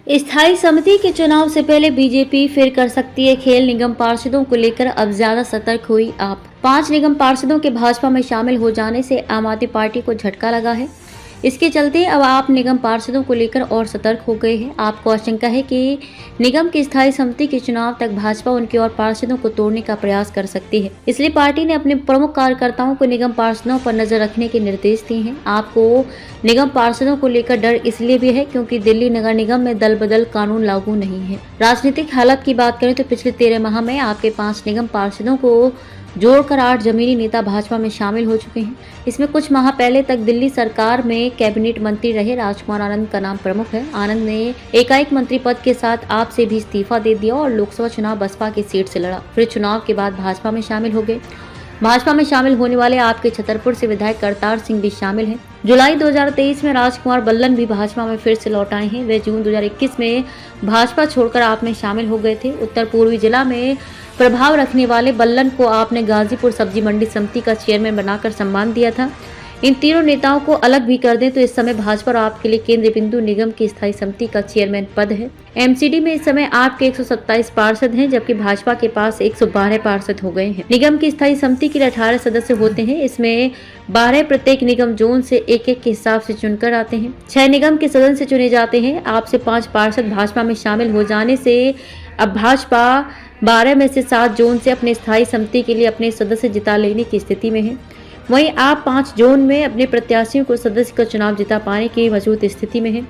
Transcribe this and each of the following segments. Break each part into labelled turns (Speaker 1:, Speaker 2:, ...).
Speaker 1: स्थायी समिति के चुनाव से पहले बीजेपी फिर कर सकती है खेल। निगम पार्षदों को लेकर अब ज्यादा सतर्क हुई आप। 5 निगम पार्षदों के भाजपा में शामिल हो जाने से आम आदमी पार्टी को झटका लगा है। इसके चलते अब आप निगम पार्षदों को लेकर और सतर्क हो गए हैं। आपको आशंका है कि निगम की स्थायी समिति के चुनाव तक भाजपा उनके और पार्षदों को तोड़ने का प्रयास कर सकती है। इसलिए पार्टी ने अपने प्रमुख कार्यकर्ताओं को निगम पार्षदों पर नजर रखने के निर्देश दिए हैं। आपको निगम पार्षदों को लेकर डर इसलिए भी है क्योंकि दिल्ली नगर निगम में दल बदल कानून लागू नहीं है। राजनीतिक हालत की बात करें तो पिछले 13 माह में आपके 5 निगम पार्षदों को जोड़कर 8 जमीनी नेता भाजपा में शामिल हो चुके हैं। इसमें कुछ माह पहले तक दिल्ली सरकार में कैबिनेट मंत्री रहे राजकुमार आनंद का नाम प्रमुख है। आनंद ने एकाएक मंत्री पद के साथ आप से भी इस्तीफा दे दिया और लोकसभा चुनाव बसपा की सीट से लड़ा। फिर चुनाव के बाद भाजपा में शामिल हो गए। भाजपा में शामिल होने वाले आपके छतरपुर से विधायक करतार सिंह भी शामिल हैं। जुलाई 2023 में राजकुमार बल्लन भी भाजपा में फिर से लौट आए हैं। वे जून 2021 में भाजपा छोड़कर आप में शामिल हो गए थे। उत्तर पूर्वी जिला में प्रभाव रखने वाले बल्लन को आपने गाजीपुर सब्जी मंडी समिति का चेयरमैन बनाकर सम्मान दिया था। इन तीनों नेताओं को अलग भी कर दें तो इस समय भाजपा और आपके लिए केंद्रीय बिंदु निगम की स्थायी समिति का चेयरमैन पद है। एमसीडी में इस समय आपके 127 पार्षद हैं, जबकि भाजपा के पास 112 पार्षद हो गए हैं। निगम की स्थायी समिति के लिए 18 सदस्य होते हैं। इसमें 12 प्रत्येक निगम जोन से एक के हिसाब से चुनकर आते हैं। 6 निगम के सदस्य चुने जाते हैं। आपसे 5 पार्षद भाजपा में शामिल हो जाने से अब भाजपा 12 में से 7 जोन से अपने स्थायी समिति के लिए अपने सदस्य जिता लेने की स्थिति में है। वहीं आप 5 जोन में अपने प्रत्याशियों को सदस्य का चुनाव जिता पाने की मजबूत स्थिति में है।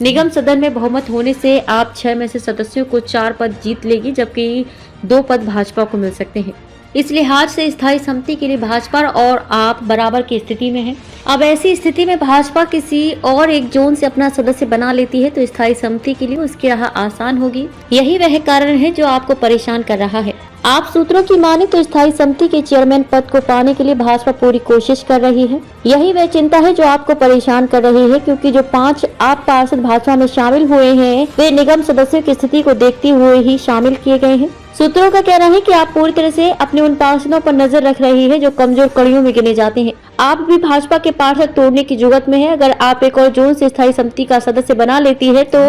Speaker 1: निगम सदन में बहुमत होने से आप 6 में से सदस्यों को 4 पद जीत लेगी, जबकि 2 पद भाजपा को मिल सकते हैं। इस लिहाज से स्थायी समिति के लिए भाजपा और आप बराबर की स्थिति में हैं। अब ऐसी स्थिति में भाजपा किसी और एक जोन से अपना सदस्य बना लेती है तो स्थायी समिति के लिए उसकी राह आसान होगी। यही वह कारण है जो आपको परेशान कर रहा है। आप सूत्रों की माने तो स्थायी समिति के चेयरमैन पद को पाने के लिए भाजपा पूरी कोशिश कर रही है। यही वह चिंता है जो आपको परेशान कर रही है, क्योंकि जो 5 आप पार्षद भाजपा में शामिल हुए हैं वे निगम सदस्यों की स्थिति को देखते हुए ही शामिल किए गए हैं। सूत्रों का कहना है कि आप पूरी तरह से अपने उन पार्षदों पर नजर रख रही है जो कमजोर कड़ियों में गिने जाते हैं। आप भी भाजपा के पार्षद तोड़ने की जुगत में है। अगर आप एक और जोन से स्थायी समिति का सदस्य बना लेती है तो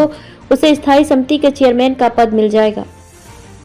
Speaker 1: उसे स्थायी समिति के चेयरमैन का पद मिल जाएगा।